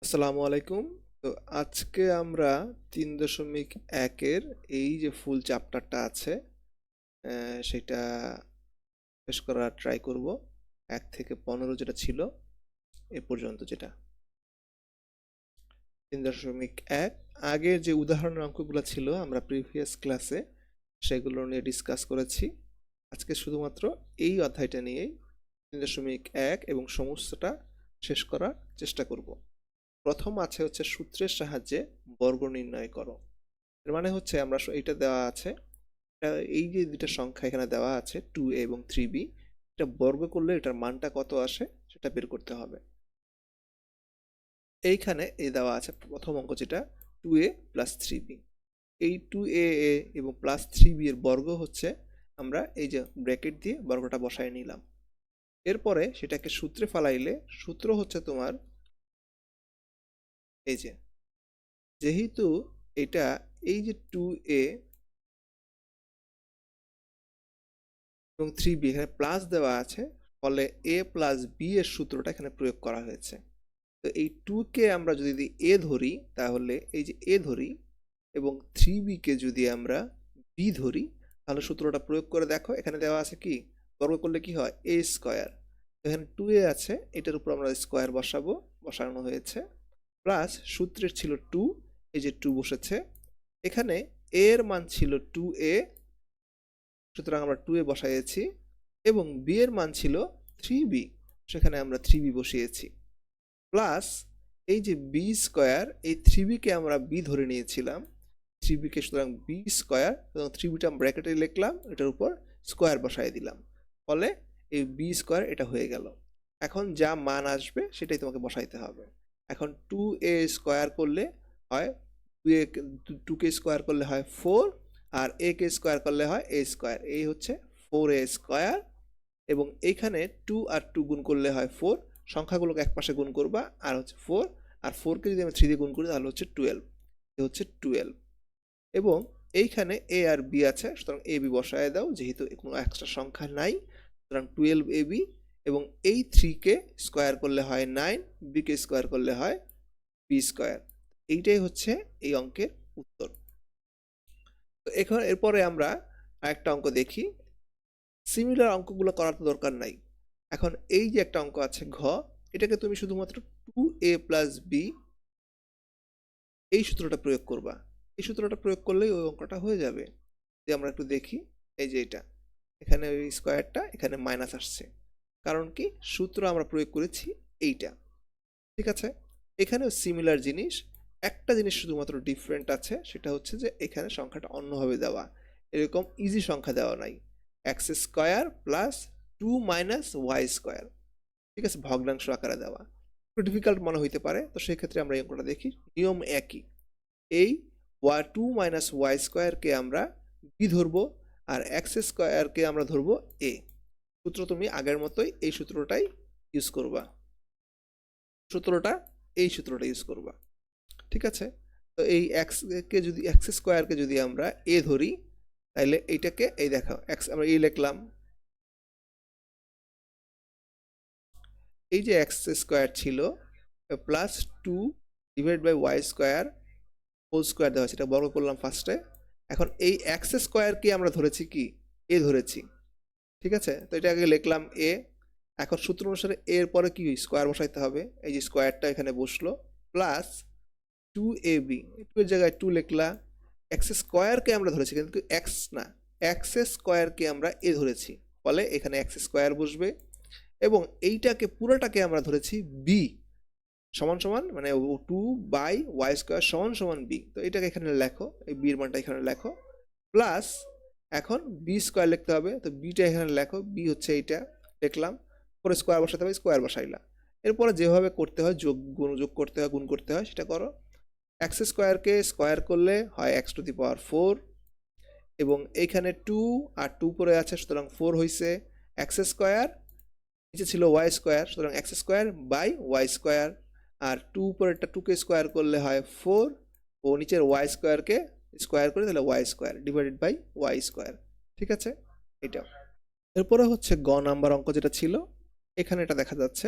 আসসালামু আলাইকুম। তো আজকে আমরা ৩.১ এর এই যে ফুল চ্যাপ্টারটা আছে সেটা শেষ করার ট্রাই করব। ১ থেকে ১৫ যেটা ছিল এ পর্যন্ত যেটা। ৩.১ আগের যে উদাহরণের অঙ্কগুলো ছিল আমরা প্রিভিয়াস ক্লাসে সেগুলো নিয়ে ডিসকাস করেছি। আজকে শুধুমাত্র এই অধ্যায়টা নিয়েই ৩.১ এবং সমস্যাটা শেষ করার চেষ্টা করব। প্রথম আছে হচ্ছে সূত্রের সাহায্যে বর্গ নির্ণয় করো। এর মানে হচ্ছে আমরা এইটা দেওয়া আছে, এই যে দুইটা সংখ্যা এখানে দেওয়া আছে 2a এবং 3b, এটা বর্গ করলে এটার মানটা কত আসে সেটা বের করতে হবে। এইখানে এই দেওয়া আছে প্রথম অঙ্ক যেটা 2a প্লাস 3b। এই 2a এবং প্লাস 3b এর বর্গ হচ্ছে আমরা এই যে ব্র্যাকেট দিয়ে বর্গটা বসায় নিলাম। এরপরে সেটাকে সূত্রে ফালাইলে সূত্র হচ্ছে তোমার এই যে, যেহেতু এটা এই যে 2a এবং 3b এখানে প্লাস দেওয়া আছে, ফলে a প্লাস b এর সূত্রটা এখানে প্রয়োগ করা হয়েছে। তো এই 2কে আমরা যদি a ধরি, তাহলে এই যে a ধরি এবং 3b কে যদি আমরা b ধরি, তাহলে সূত্রটা প্রয়োগ করে দেখো এখানে দেওয়া আছে কি, বর্গ করলে কি হয় a স্কয়ার। এখানে 2a আছে, এটার উপর আমরা স্কয়ার বসাবো, বসানো হয়েছে, প্লাস সূত্রের ছিল 2, এই যে 2 বসেছে, এখানে a এর মান ছিল 2a, সুতরাং আমরা 2a বসাইছি, এবং b এর মান ছিল 3b, সেখানে আমরা 3b বসিয়েছি, প্লাস এই যে b স্কয়ার, এই 3b কে আমরা b ধরে নিয়েছিলাম, 3b কে সুতরাং b স্কয়ার এবং 3b টা ব্র্যাকেটে লিখলাম, এটার উপর স্কয়ার বসাই দিলাম, ফলে এই b স্কয়ার এটা হয়ে গেল। এখন যা মান আসবে সেটাই তোমাকে বসাইতে হবে। এখন 2a স্কয়ার করলে হয় 2কে স্কয়ার করলে হয় 4, আর a কে স্কয়ার করলে হয় a স্কয়ার, এই হচ্ছে 4a স্কয়ার, এবং এইখানে 2 আর 2 গুণ করলে হয় 4, সংখ্যাগুলোকে একপাশে গুণ করবা, আর হচ্ছে 4, আর 4 কে যদি আমি 3 দিয়ে গুণ করি তাহলে হচ্ছে 12, এই হচ্ছে 12, এবং এইখানে a আর b আছে, সুতরাং ab বসায় দাও, যেহেতু কোনো এক্সট্রা সংখ্যা নাই, সুতরাং 12ab, এবং এই 3 কে স্কয়ার করলে হয় 9, b কে স্কয়ার করলে হয় b স্কয়ার। এইটাই হচ্ছে এই অঙ্কের উত্তর। তো এখন এরপরে আমরা আরেকটা অঙ্ক দেখি। সিমিলার অঙ্কগুলো করার তো দরকার নাই। এখন এই যে একটা অঙ্ক আছে ঘ, এটাকে তুমি শুধুমাত্র 2a প্লাস b এই সূত্রটা প্রয়োগ করবা। এই সূত্রটা প্রয়োগ করলেই ওই অঙ্কটা হয়ে যাবে। যে আমরা একটু দেখি, এই যে এটা, এখানে ওই স্কয়ারটা এখানে মাইনাস আসছে, কারণ কি সূত্র আমরা প্রয়োগ করেছি এইটা। ঠিক আছে, এখানেও সিমিলার জিনিস, একটা জিনিস শুধুমাত্র ডিফারেন্ট আছে, সেটা হচ্ছে যে এখানে সংখ্যাটা অন্যভাবে দেওয়া, এরকম ইজি সংখ্যা দেওয়া নাই, x square plus 2 minus y square, ঠিক আছে, ভগ্নাংশ আকারে দেওয়া, একটু ডিফিকাল্ট মনে হইতে পারে। তো সেই ক্ষেত্রে আমরা এই অঙ্কটা দেখি, নিয়ম একই, এই টু মাইনাস ওয়াই স্কয়ারকে আমরা বি ধরবো, আর এক্স স্কয়ারকে আমরা ধরবো এ। সূত্র তুমি আগের মতোই এই সূত্রটাই ইউজ করবা, সূত্রটা এই সূত্রটা ইউজ করবা, ঠিক আছে। তো এই এক্স কে যদি, এক্স স্কয়ারকে যদি আমরা এ ধরি, তাহলে এইটাকে এই দেখো এক্স আমরা এ লিখলাম, এই যে এক্স স্কয়ার ছিল plus 2 divide by Y square whole square দেওয়া আছে, এটা বর্গ করলাম ফার্স্টে। এখন এই এক্স স্কয়ারকে আমরা ধরেছি কি, এ ধরেছি, ঠিক আছে। তো এটা আগে লিখলাম এ, এখন সূত্র অনুসারে এর পরে কি স্কয়ার বসাইতে হবে, এই যে স্কয়ারটা এখানে বসলো, প্লাস 2ab, 2 এর জায়গায় 2 লিখলা, এক্স স্কয়ারকে আমরা ধরেছি কিন্তু এক্স না, এক্স স্কয়ারকে আমরা এ ধরেছি, ফলে এখানে এক্স স্কয়ার বসবে, এবং এইটাকে পুরোটাকে আমরা ধরেছি বি সমান সমান, মানে 2 বাই ওয়াই স্কয়ার সমান সমান বি, তো এটাকে এখানে লেখো, এই বি এর মানটা এখানে লেখো, প্লাস এখন বি স্কয়ার লিখতে হবে, তো বিটা এখানে লেখো, বি হচ্ছে এইটা লিখলাম, পরে স্কয়ার বসাতে হবে, স্কয়ার বসাইলা, এরপরে যেভাবে করতে হয় যোগ গুণ, যোগ করতে হয় গুণ করতে হয় সেটা করো। এক্স স্কয়ারকে স্কয়ার করলে হয় এক্স টু দি পাওয়ার 4, এবং এইখানে 2 আর 2 পরে আছে, সুতরাং 4 হয়েছে এক্স স্কয়ার, নিচে ছিল ওয়াই স্কয়ার, সুতরাং X square by Y square, আর 2 উপরেরটা 2কে স্কয়ার করলে হয় 4, ও নিচের ওয়াই স্কয়ারকে স্কয়ার করে তাহলে y square divided by Y square, ঠিক আছে। এটা এরপরে হচ্ছে গ নাম্বার অঙ্ক যেটা ছিল, এখানে এটা দেখা যাচ্ছে,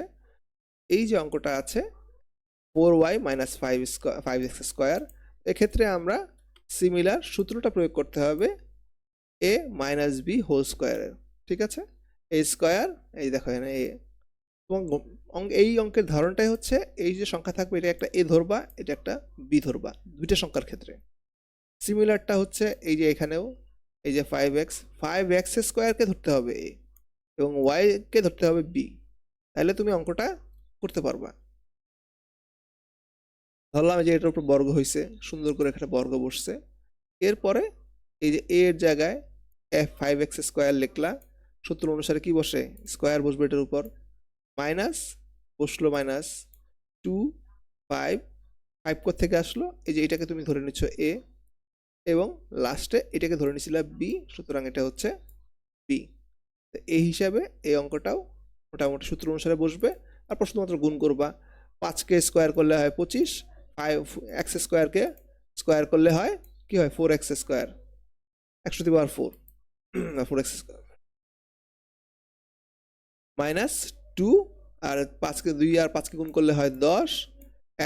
এই যে অঙ্কটা আছে 4y মাইনাস 5x স্কোয়ার। এক্ষেত্রে আমরা সিমিলার সূত্রটা প্রয়োগ করতে হবে a মাইনাস বি হোল স্কোয়ারের, ঠিক আছে? এ স্কোয়ার, এই দেখো এখানে এ, এবং এই অঙ্কের ধরনটাই হচ্ছে এই যে সংখ্যা থাকবে এটা একটা এ ধরবা, এটা একটা বি ধরবা, দুইটা সংখ্যার ক্ষেত্রে। সিমিলারটা হচ্ছে এই যে এখানেও এই যে 5x স্কোয়ারকে ধরতে হবে এ এবং ওয়াইকে ধরতে হবে বি, তাহলে তুমি অঙ্কটা করতে পারবা। ধরলাম যে এটার উপর বর্গ হয়েছে, সুন্দর করে এখানে বর্গ বসছে। এরপরে এই যে এ এর জায়গায় 5x স্কোয়ার লিখলা, সূত্র অনুসারে কি বসে, স্কোয়ার বসবে এটার উপর, মাইনাস বসলো মাইনাস 2 5 5 থেকে আসলো, এই যে এটাকে তুমি ধরে নিচ্ছ এ এবং লাস্টে এটাকে ধরে নিছিলা বি, সুতরাং এটা হচ্ছে বি। এই হিসাবে এই অঙ্কটাও মোটামুটি সূত্র অনুসারে বসবে। তারপর শুধুমাত্র গুণ করবা, 5কে স্কোয়ার করলে হয় 25, 5x স্কোয়ারকে স্কোয়ার করলে হয় কি হয় 4x square, 100^4 4x square minus 2, আর 5কে 2 আর 5কে গুণ করলে হয় 10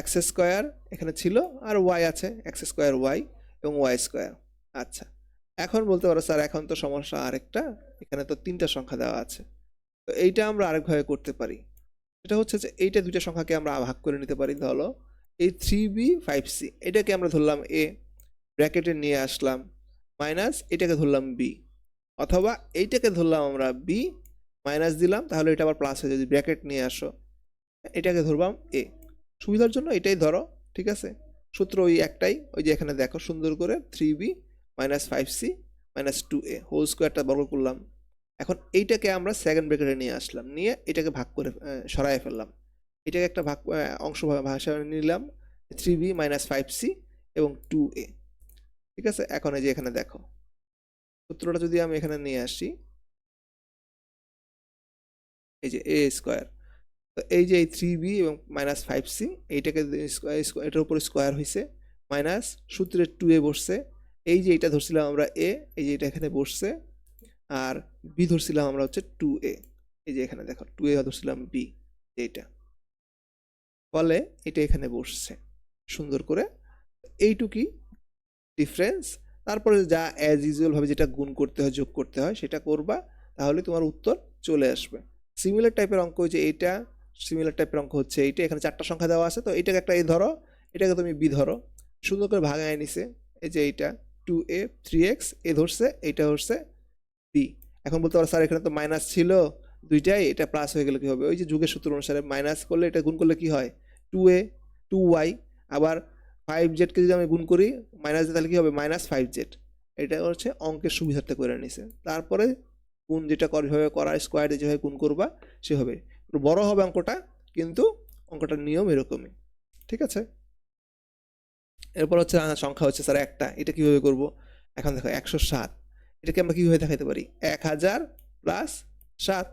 x স্কোয়ার এখানে ছিল, আর y আছে x স্কোয়ার y এবং y স্কোয়ার। আচ্ছা, এখন বলতে পারো স্যার এখন তো সমস্যা আরেকটা, এখানে তো 3টা সংখ্যা দেওয়া আছে, তো এইটা আমরা আরেকভাবে করতে পারি। এটা হচ্ছে যে এইটা দুইটা সংখ্যাকে আমরা ভাগ করে নিতে পারি। ধরো এই 3b 5c এটাকে আমরা ধরলাম a, ব্র্যাকেটে নিয়ে আসলাম, মাইনাস এটাকে ধরলাম b, অথবা এইটাকে ধরলাম আমরা b মাইনাস দিলাম, তাহলে এটা আবার প্লাস হয়ে যায়, যদি ব্র্যাকেট নিয়ে আসো এটাকে ধরবাম a। সুবিধার জন্য এটাই ধরো, ঠিক আছে? সূত্র ওই একটাই, ওই যে এখানে দেখো সুন্দর করে 3b minus 5c minus 2a whole স্কোয়ারটা বর্গ করলাম। এখন এইটাকে আমরা সেকেন্ড ব্র্যাকেটে নিয়ে আসলাম, নিয়ে এটাকে ভাগ করে সরাই ফেললাম, এটাকে একটা ভাগ অংশ ভাষা নিলাম 3b মাইনাস 5c এবং 2a, ঠিক আছে? এখন এই যে এখানে দেখো সূত্রটা যদি আমি এখানে নিয়ে আসি, এই যে a স্কোয়ার, তো এই যে এই 3b এবং মাইনাস 5c এইটাকে এটার উপর স্কোয়ার হয়েছে, মাইনাস সূত্রে 2a বসছে, এই যে এটা ধরছিলাম আমরা a, এই যে এটা এখানে বসছে, আর b ধরছিলাম আমরা হচ্ছে 2a, এই যে এখানে দেখো 2a ধরছিলাম b, এইটা ফলে এটা এখানে বসছে সুন্দর করে। এইটুকুই ডিফারেন্স। তারপরে যা অ্যাজ ইউজুয়াল ভাবে যেটা গুণ করতে হয় যোগ করতে হয় সেটা করবা, তাহলে তোমার উত্তর চলে আসবে। সিমিলার টাইপের অঙ্ক যে এইটা, সিমিলার টাইপের অঙ্ক হচ্ছে এইটা, এখানে 4টা সংখ্যা দেওয়া আছে, তো এটাকে একটা এ ধরো, এটাকে তুমি বি ধরো, সুন্দর করে ভাগায় নিছে, এই যে এইটা 2a 3x এ ধরছে, এইটা হচ্ছে বি। এখন বলতে পারো স্যার এখানে তো মাইনাস ছিল দুইটাই, এটা প্লাস হয়ে গেলে কি হবে, ওই যে যুগের সূত্র অনুসারে মাইনাস করলে এটা গুণ করলে কি হয় 2a 2y, আবার 5z-কে যদি আমি গুণ করি মাইনাস দিয়ে তাহলে কি হবে মাইনাস 5z। এটা হচ্ছে অঙ্কের সুবিধার্থে করে নিছে। তারপরে গুণ যেটা যেভাবে করা স্কোয়ার যেভাবে গুণ করবা সেভাবে, একটু বড় হবে অঙ্কটা, কিন্তু অঙ্কটার নিয়ম এরকমই, ঠিক আছে? এরপর হচ্ছে সংখ্যা হচ্ছে স্যার একটা, এটা কিভাবে করব? এখন দেখো 107, এটাকে আমরা কিভাবে দেখাতে পারি 1000 প্লাস 7,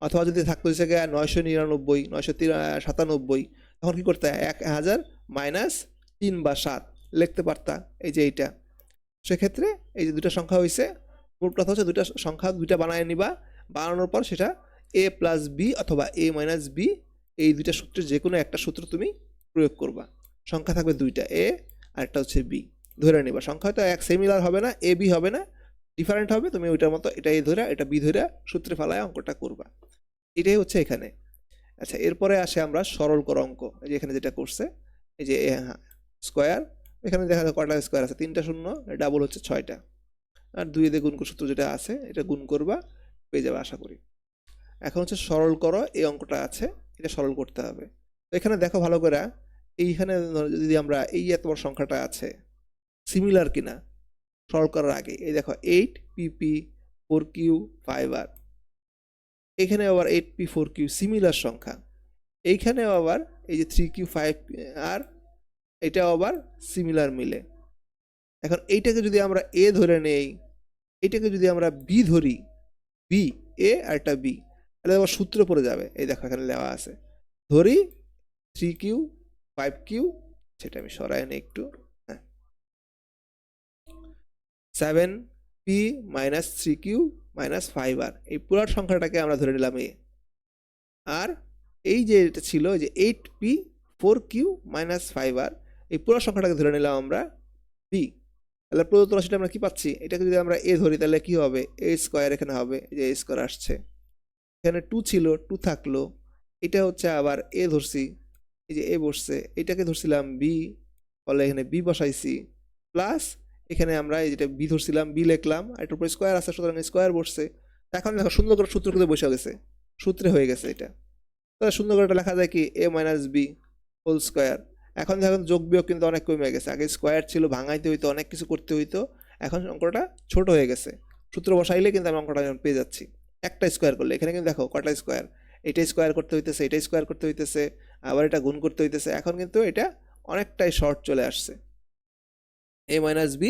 অথবা যদি থাকতো হচ্ছে 999 997, তখন কি করতে হয় 1000 মাইনাস 3 বা 7 লিখতে পারতা, এই যে এইটা। সেক্ষেত্রে এই যে দুটা সংখ্যা হয়েছে, মূল কথা হচ্ছে দুটা সংখ্যা দুইটা বানায় নিবা, বানানোর পর সেটা a প্লাস বি অথবা a মাইনাস বি, এই দুইটা সূত্রের যে কোনো একটা সূত্র তুমি প্রয়োগ করবা। সংখ্যা থাকবে দুইটা, a আর একটা হচ্ছে বি, ধরে নিবা। সংখ্যা হয়তো এক সিমিলার হবে না, এ বি হবে না, ডিফারেন্ট হবে, তুমি ওইটার মতো এটা এ ধরে এটা বি ধরে সূত্রে ফেলায় অঙ্কটা করবা, এটাই হচ্ছে এখানে। আচ্ছা, এরপরে আসে আমরা সরল করা অঙ্ক, এই যে এখানে যেটা করছে, এই যে স্কোয়ার, এখানে দেখা যায় কয়টা স্কোয়ার আছে 3টা শূন্য, ডাবল হচ্ছে 6টা, আর 2 দিয়ে গুণ সূত্র যেটা আছে এটা গুণ করবা, পেয়ে যাবে আশা করি। এখন হচ্ছে সরল করো, এই অঙ্কটা আছে এটা সরল করতে হবে। তো এখানে দেখো ভালো করে, এইখানে যদি আমরা এই এত বড় সংখ্যাটা আছে সিমিলার কিনা সরল করার আগে, এই দেখো 8pp 4q 5r, এখানে আবার 8p 4q সিমিলার সংখ্যা, এইখানেও আবার এই যে 3q 5r এটাও আবার সিমিলার মিলে। এখন এইটাকে যদি আমরা এ ধরে নেই, এইটাকে যদি আমরা বি ধরি, বি এ আর একটা বি, তাহলে আবার সূত্র পড়ে যাবে, এই দেখো এখানে দেওয়া আছে, ধরি 3q 5q, সেটা আমি সরাই নিই একটু, হ্যাঁ 7p minus 3q minus 5r, এই পুরো সংখ্যাটাকে আমরা ধরে নিলাম এ, আর এই যে এটা ছিল যে 8p 4q মাইনাস 5r, এই পুরো সংখ্যাটাকে ধরে নিলাম আমরা b। তাহলে প্রদত্ত রাশিটা আমরা কি পাচ্ছি, এটাকে যদি আমরা a ধরি তাহলে কি হবে, a স্কয়ার এখানে হবে, এই যে a স্কয়ার আসছে, এখানে 2 ছিল 2 থাকলো, এটা হচ্ছে আবার a ধরছি, এই যে a বসছে, এটাকে ধরছিলাম b, ফলে এখানে b বসাইছি, প্লাস এখানে আমরা এই যেটা b ধরছিলাম b লিখলাম, আর এটার উপর স্কয়ার আছে সুতরাং স্কয়ার বসছে। এখন দেখো সুন্দর করে সূত্র করে বসে গেছে, সূত্রে হয়ে গেছে এটা। তাহলে সুন্দর করে এটা লেখা যায় কি a minus b whole square. এখন দেখুন যোগ বিয়োগ কিন্তু অনেক কমে গেছে, আগে স্কয়ার ছিল, ভাঙাইতে হইতো, অনেক কিছু করতে হইতো, এখন অঙ্কটা ছোট হয়ে গেছে। সূত্র বসাইলে কিন্তু আমি অঙ্কটা পেয়ে যাচ্ছি। একটা স্কয়ার করলে এখানে কিন্তু দেখো কয়টা স্কয়ার, এটা স্কয়ার করতে হইতেছে, এটা স্কয়ার করতে হইতেছে, আবার এটা গুণ করতে হইতেছে, এখন কিন্তু এটা অনেকটাই শর্ট চলে আসছে, a minus b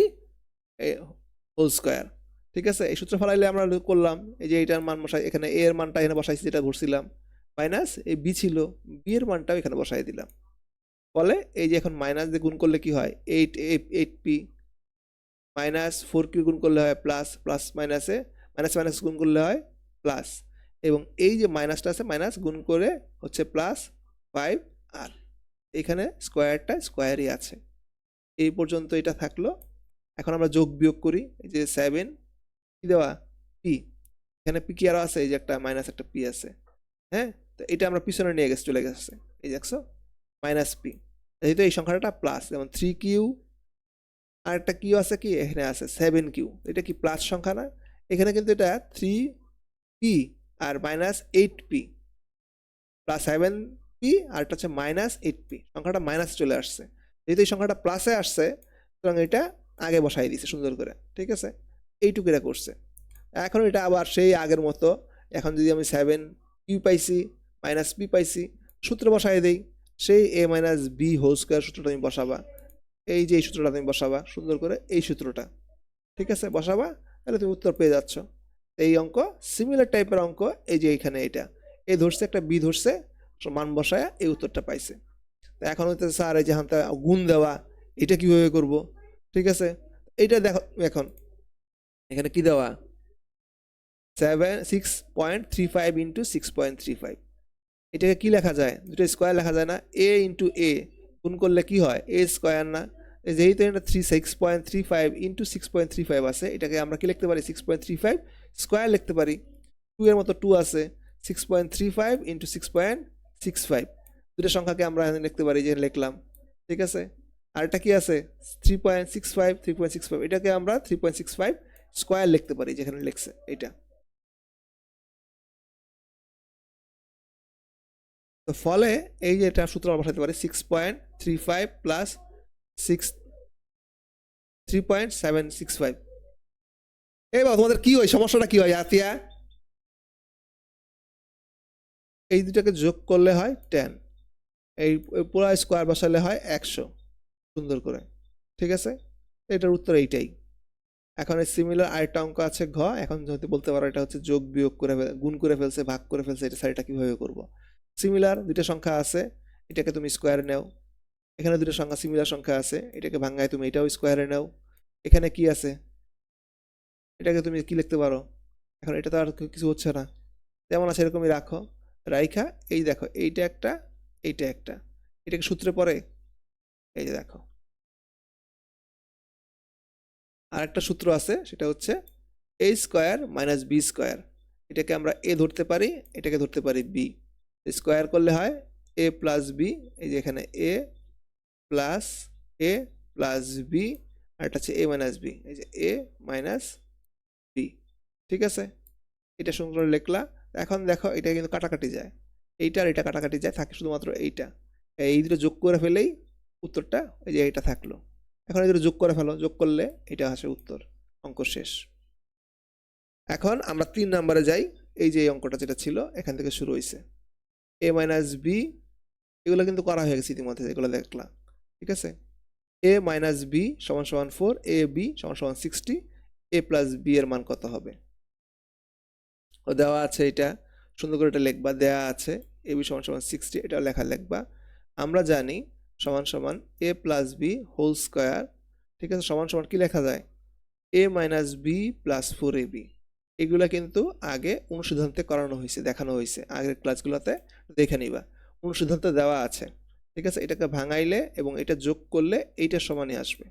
whole square. ঠিক আছে, এই সূত্র ফলাইলে আমরা করলাম, এই যে এইটার মান বসাই, এখানে a এর মানটা এখানে বসাইছি যেটা ধরছিলাম, মাইনাস এই b ছিল, b এর মানটাও এখানে বসাই দিলাম, ফলে এই যে এখন মাইনাস দিয়ে গুণ করলে কি হয় 8p, মাইনাস 4q গুণ করলে হয় প্লাস, প্লাস মাইনাসে মাইনাস মাইনাস গুণ করলে হয় প্লাস, এবং এই যে মাইনাসটা আছে মাইনাস গুণ করে হচ্ছে প্লাস 5r, এখানে স্কোয়ারটা স্কোয়ারই আছে। এই পর্যন্ত এটা থাকলো। এখন আমরা যোগ বিয়োগ করি, এই যে 7 কি দেওয়া p, এখানে p কি আরও আছে, এই যে একটা মাইনাস একটা p আছে, হ্যাঁ, তো এটা আমরা পিছনে নিয়ে গেছে, চলে গেছে, এই দেখছো মাইনাস p, যেহেতু এই সংখ্যাটা প্লাস, যেমন 3q, আর একটা কিউ আছে কি এখানে আছে 7q, এটা কি প্লাস সংখ্যা না, এখানে কিন্তু এটা 3p আর মাইনাস 8p, প্লাস 7p আর এটা হচ্ছে মাইনাস 8p, সংখ্যাটা মাইনাস চলে আসছে, যেহেতু এই সংখ্যাটা প্লাসে আসছে সুতরাং এটা আগে বসাই দিয়েছে সুন্দর করে। ঠিক আছে, এইটুকু এটা করছে। এখন এটা আবার সেই আগের মতো, এখন যদি আমি 7q পাইছি মাইনাস p পাইছি, সূত্র বসাই দেই, সেই a minus b whole square সূত্রটা তুমি বসাবা, এই যে এই সূত্রটা তুমি বসাবা সুন্দর করে, এই সূত্রটা, ঠিক আছে, বসাবা, তাহলে তুমি উত্তর পেয়ে যাচ্ছ। এই অঙ্ক সিমিলার টাইপের অঙ্ক, এই যে এখানে এটা এ ধরছে, একটা বি ধরছে, মান বসায় এই উত্তরটা পাইছে। তো এখন হচ্ছে স্যার এই যে গুণ দেওয়া, এটা কিভাবে করব? ঠিক আছে, এইটা দেখো, এখন এখানে কি দেওয়া 6.35 ইন্টু 6.35, এটাকে কি লেখা যায়, দুটো স্কোয়ার লেখা যায় না, এ ইন্টু এ গুণ করলে কি হয় এ স্কোয়ার না, যেহেতু এটা 6.35 ইন্টু 6.35 আছে, এটাকে আমরা কি লিখতে পারি 6.35 স্কোয়ার লিখতে পারি, 2 এর মতো 2 আছে, 6.35 ইন্টু 6.65, দুটো সংখ্যাকে আমরা এখানে লিখতে পারি, যে লিখলাম। ঠিক আছে, আর এটা কি আছে 3.65, এটাকে আমরা 3.65 স্কোয়ার লিখতে পারি, যেখানে লিখছে এটা। তো ফলে এই যে এটা সূত্র আমরা বসাতে পারি 6.35 প্লাস 3.765। এবার তোমাদের কি হয়, সমস্যাটা কি হয় আতিয়া, এই দুটাকে যোগ করলে হয় 10, এই পুরো স্কোয়ার বসালে হয় 100, সুন্দর করে। ঠিক আছে, এটার উত্তর এইটাই। এখন এই সিমিলার আরেকটা অঙ্ক আছে ঘ, এখন যদি বলতে পারো এটা হচ্ছে যোগ বিয়োগ করে গুণ করে ফেলছে, ভাগ করে ফেলছে, এটা স্যার এটা কিভাবে করবো। সিমিলার দুইটা সংখ্যা আছে, এটাকে তুমি স্কোয়ারে নাও, এখানে দুটো সংখ্যা সিমিলার সংখ্যা আছে, এটাকে ভাঙায় তুমি এটাও স্কোয়ারে নাও, এখানে কি আছে এটাকে তুমি কি লিখতে পারো, এখন এটা তো আর কিছু হচ্ছে না, যেমন আছে এরকমই রাখো, রাইখা এই দেখো এইটা একটা, এইটা একটা, এটাকে সূত্রে পড়ে, এই যে দেখো আর একটা সূত্র আছে, সেটা হচ্ছে a square minus B square, এটাকে আমরা a ধরতে পারি, এটাকে ধরতে পারি b, স্কোয়ার করলে হয় a প্লাস বি, এই যে এখানে a plus a plus B, আর এটা হচ্ছে a মাইনাস বি, এই যে a মাইনাস বি। ঠিক আছে, এটা সুন্দর করে লিখলা। এখন দেখো এটা কিন্তু কাটাকাটি যায়, এইটা আর এটা কাটাকাটি যায়, থাকে শুধুমাত্র এইটা, এই দুটো যোগ করে ফেলেই উত্তরটা, এই যে এটা থাকলো। এখন এই দুটো যোগ করে ফেলো, যোগ করলে এটা আসে উত্তর, অঙ্ক শেষ। এখন আমরা 3 নম্বরে যাই, এই যে এই অঙ্কটা যেটা ছিল এখান থেকে শুরু হয়েছে, a মাইনাস বি, এগুলো কিন্তু করা হয়ে গেছে ইতিমধ্যে, এগুলো দেখলাম। ঠিক আছে, a মাইনাস বি সমান সমান 4, a b সমান সমান 60, a প্লাস বি এর মান কত হবে, ও দেওয়া আছে, এটা সুন্দর করে এটা লিখবা, দেওয়া আছে a b সমান সমান 60, এটা লেখা লিখবা। আমরা জানি সমান সমান a plus B whole square, ঠিক আছে, সমান সমান কি লেখা যায় a minus B plus 4ab, এগুলো কিন্তু আগে অনুসিদ্ধান্তে করানো হয়েছে, দেখানো হয়েছে আগের ক্লাসগুলোতে, দেখে নিবা অনুসিদ্ধান্তে দেওয়া আছে, ঠিক আছে, এটাকে ভাঙাইলে এবং এটা যোগ করলে এইটার সমানই আসবে।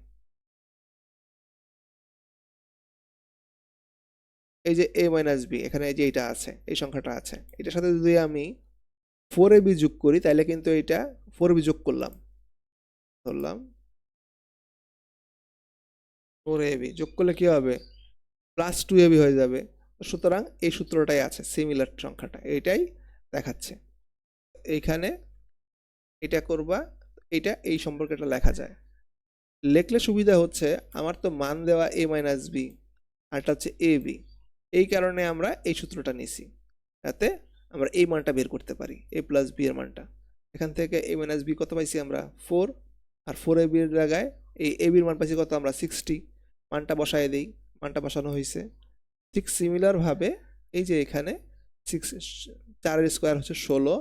এই যে a মাইনাস বি, এখানে এই যে এটা আছে, এই সংখ্যাটা আছে, এটার সাথে যদি আমি 4ab যোগ করি তাহলে কিন্তু এটা 4ab যোগ করলাম, ধরলাম 4ab যোগ করলে কি হবে, প্লাস 2ab হয়ে যাবে। সুতরাং এই সূত্রটাই আছে, সিমিলার সংখ্যাটা এইটাই দেখাচ্ছে। এইখানে এটা করবা, এটা এই সম্পর্কটা লেখা যায়। লিখলে সুবিধা হচ্ছে আমার তো মান দেওয়া a মাইনাস বি, আরটা হচ্ছে এ বি, এই কারণে আমরা এই সূত্রটা নিছি, যাতে আমরা এই মানটা বের করতে পারি, a প্লাস বি এর মানটা। এখান থেকে a মাইনাস বি কত পাইছি আমরা 4, আর 4ab এর জায়গায় এই a বির মান পাইছি কত আমরা 60, মানটা বসায় দিই, মানটা বসানো হয়েছে। ঠিক সিমিলারভাবে এই যে এখানে 4 স্কোয়ার হচ্ছে 16,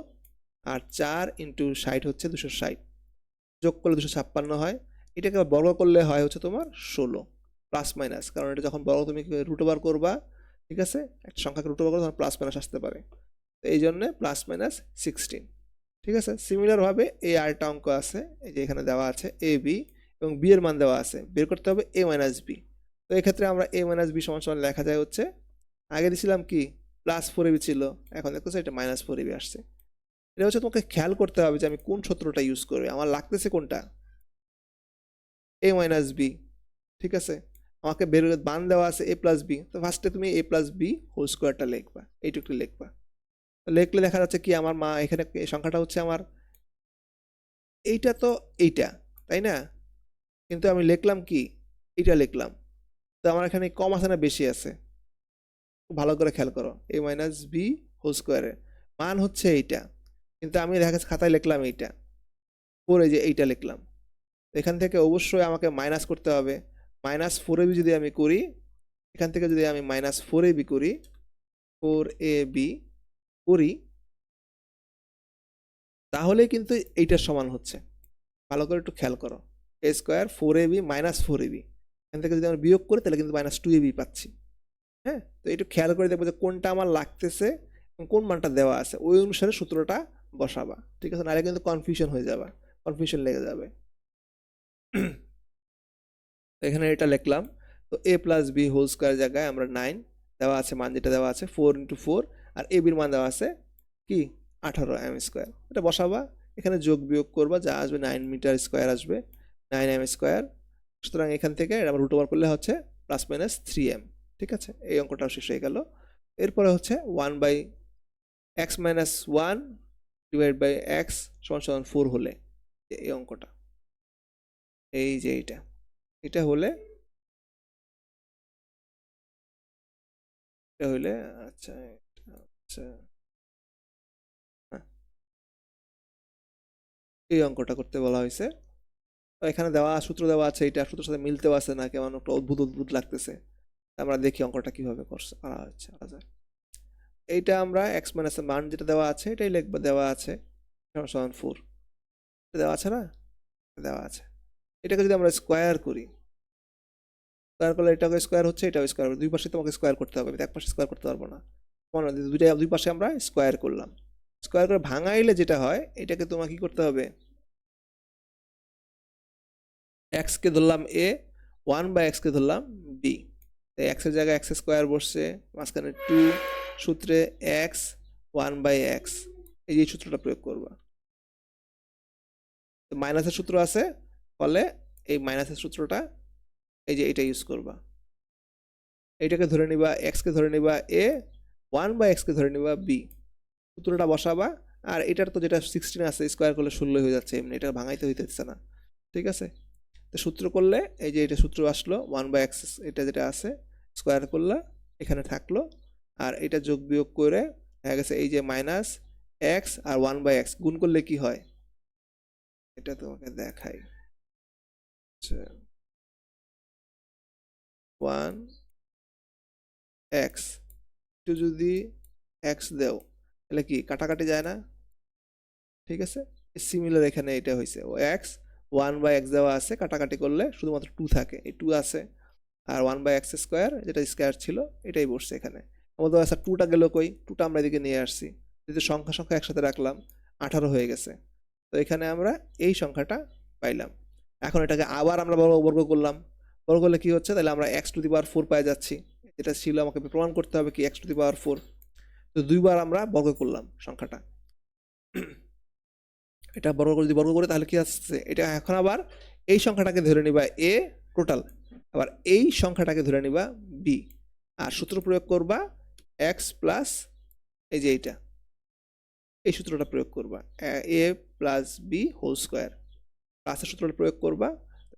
আর 4 ইন্টু 60 হচ্ছে 260, যোগ করলে 256 হয়। এটাকে বর্গ করলে হয় হচ্ছে তোমার 16 প্লাস মাইনাস, কারণ এটা যখন বর্গ তুমি রুট ওভার করবা, ঠিক আছে, একটা সংখ্যাকে রুট ওভার করলে তখন প্লাস মাইনাস আসতে পারে, তো এই জন্য প্লাস মাইনাস 16। ঠিক আছে, সিমিলারভাবে এই আরেকটা অঙ্ক আছে, এই যে এখানে দেওয়া আছে এ বি এবং বি এর মান দেওয়া আছে, বের করতে হবে এ মাইনাস বি। তো এক্ষেত্রে আমরা এ মাইনাস বি সমান সমান লেখা যায় হচ্ছে, আগে দিছিলাম কি প্লাস 4ab ছিল, এখন দেখতেছো এটা মাইনাস 4ab আসছে। এটা হচ্ছে তোমাকে খেয়াল করতে হবে যে আমি কোন সূত্রটা ইউজ করবো, আমার লাগতেছে কোনটা a মাইনাস বি। ঠিক আছে, আমাকে বের মান দেওয়া আছে a প্লাস বি, তো ফার্স্টে তুমি a প্লাস বি হোল স্কোয়ারটা লিখবা, এইটুকু লিখবা। লিখলে দেখা যাচ্ছে কি আমার মা এখানে এই সংখ্যাটা হচ্ছে আমার এইটা, তো এইটা, তাই না, কিন্তু আমি লিখলাম কি এইটা লিখলাম, তো আমার এখানে কম আছে না বেশি আছে, খুব ভালো করে খেয়াল করো, a মাইনাস বি হোল স্কোয়ারের মান হচ্ছে এইটা, কিন্তু আমি দেখা যাচ্ছে খাতায় লিখলাম এইটা, পরে যে এইটা লিখলাম, এখান থেকে অবশ্যই আমাকে মাইনাস করতে হবে। মাইনাস 4ab যদি আমি করি, এখান থেকে যদি আমি মাইনাস 4ab করি, 4ab করি, তাহলে কিন্তু এইটার সমান হচ্ছে, ভালো করে একটু খেয়াল করো, a square 4ab minus 4ab, এখান থেকে যদি আমরা বিয়োগ করি তাহলে কিন্তু মাইনাস 2ab পাচ্ছি। হ্যাঁ, তো একটু খেয়াল করে দেখবো যে কোনটা আমার লাগতেছে এবং কোন মানটা দেওয়া আছে, ওই অনুসারে সূত্রটা বসাবা। ঠিক আছে, নাহলে কিন্তু কনফিউশন হয়ে যাবে, কনফিউশন লেগে যাবে। এখানে এটা লিখলাম, তো a plus B whole square জায়গায় আমরা 9 দেওয়া আছে, মান যেটা দেওয়া আছে 4 ইন্টু 4, আর এ বির মান দেওয়া আছে কি 18 এম স্কোয়ার, এটা বসাবা, এখানে যোগ বিয়োগ করবা, যা আসবে 9 মিটার স্কোয়ার আসবে, 9 এম স্কোয়ার। সুতরাং এখান থেকে আমরা রুট ওভার করলে হচ্ছে প্লাস মাইনাস 3m। ঠিক আছে, এই অঙ্কটাও শেষ হয়ে গেল। এরপরে হচ্ছে 1 by x minus 1 divide by x সমান সমান 4 হলে, এই অঙ্কটা, এই যে এইটা, এটা হলে, এটা হইলে, আচ্ছা আচ্ছা, হ্যাঁ, এই অঙ্কটা করতে বলা হয়েছে। তো এখানে দেওয়া সূত্র দেওয়া আছে, এটা সূত্রের সাথে মিলতেও আছে না, কেমন একটা অদ্ভুত অদ্ভুত লাগতেছে, আমরা দেখি অঙ্কটা কিভাবে করছে করা হচ্ছে। আচ্ছা, এইটা আমরা এক্স মাইনাস মান যেটা দেওয়া আছে এটাই লিখবো, দেওয়া আছে সমান 4, দেওয়া আছে না, দেওয়া আছে। এটাকে যদি আমরা স্কোয়ার করি, স্কোয়ার করলে এটাকে স্কোয়ার হচ্ছে, এটাও স্কোয়ার, দুই পাশে তোমাকে স্কোয়ার করতে হবে, এক পাশে স্কোয়ার করতে পারবো না, দুই পাশে আমরা স্কোয়ার করলাম। স্কোয়ার করে ভাঙাইলে যেটা হয়, এটাকে তোমাকে কি করতে হবে, এক্সকে ধরলাম এ, 1 বাই এক্সকে ধরলাম বি, এক্সের জায়গায় এক্স স্কোয়ার বসছে, মাঝখানে 2, সূত্রে এক্স 1 বাই এক্স, এই যে সূত্রটা প্রয়োগ করবা। তো মাইনাসের সূত্র আছে, ফলে এই মাইনাসের সূত্রটা এই যে এটা ইউজ করবা, এইটাকে ধরে নিবা, এক্সকে ধরে নিবা এ, 1 বাই এক্সকে ধরে নিবা বি, সূত্রটা বসাবা। আর এটার তো যেটা 16 আছে, স্কোয়ার করলে 16 হয়ে যাচ্ছে, এমনি এটা ভাঙাইতে হইতেছে না। ঠিক আছে, তো সূত্র করলে এই যে এটা সূত্র আসলো 1 বাই এক্স, এটা যেটা আছে স্কোয়ার করলে এখানে থাকলো, আর এটা যোগ বিয়োগ করে হয়ে গেছে এই যে মাইনাস এক্স আর 1 বাই এক্স গুণ করলে কি হয়, এটা তোমাকে দেখাই, 1 এক্স, একটু যদি এক্স দেও তাহলে কি কাটাকাটি যায় না। ঠিক আছে, সিমিলার এখানে এটা হয়েছে, ও এক্স 1 বাই এক্স দেওয়া আছে, কাটাকাটি করলে শুধুমাত্র 2 থাকে, এই 2 আছে, আর 1 বাই এক্স স্কোয়ার যেটা স্কোয়ার ছিল এটাই বসছে এখানে। আমাদের আচ্ছা 2টা গেল কই, 2টা আমরা এদিকে নিয়ে আসছি, যেহেতু সংখ্যা সংখ্যা একসাথে রাখলাম 18 হয়ে গেছে, তো এখানে আমরা এই সংখ্যাটা পাইলাম। এখন এটাকে আবার আমরা বর্গ করলাম, বর্গ করলে কি হচ্ছে, তাহলে আমরা এক্স টু দি পাওয়ার 4 পাই যাচ্ছি। যেটা ছিল আমাকে প্রমাণ করতে হবে কি এক্স টু দি পাওয়ার 4। তো দুইবার আমরা বর্গ করলাম সংখ্যাটা, এটা বর্গ করে তাহলে কি আসছে, এটা এখন আবার এই সংখ্যাটাকে ধরে নিবা এ টোটাল, আবার এই সংখ্যাটাকে ধরে নিবা বি, আর সূত্র প্রয়োগ করবা এক্স প্লাস এই যে এইটা, এই সূত্রটা প্রয়োগ করবা এ প্লাস বি হোল স্কোয়ার, প্লাসের সূত্রটা প্রয়োগ করবা।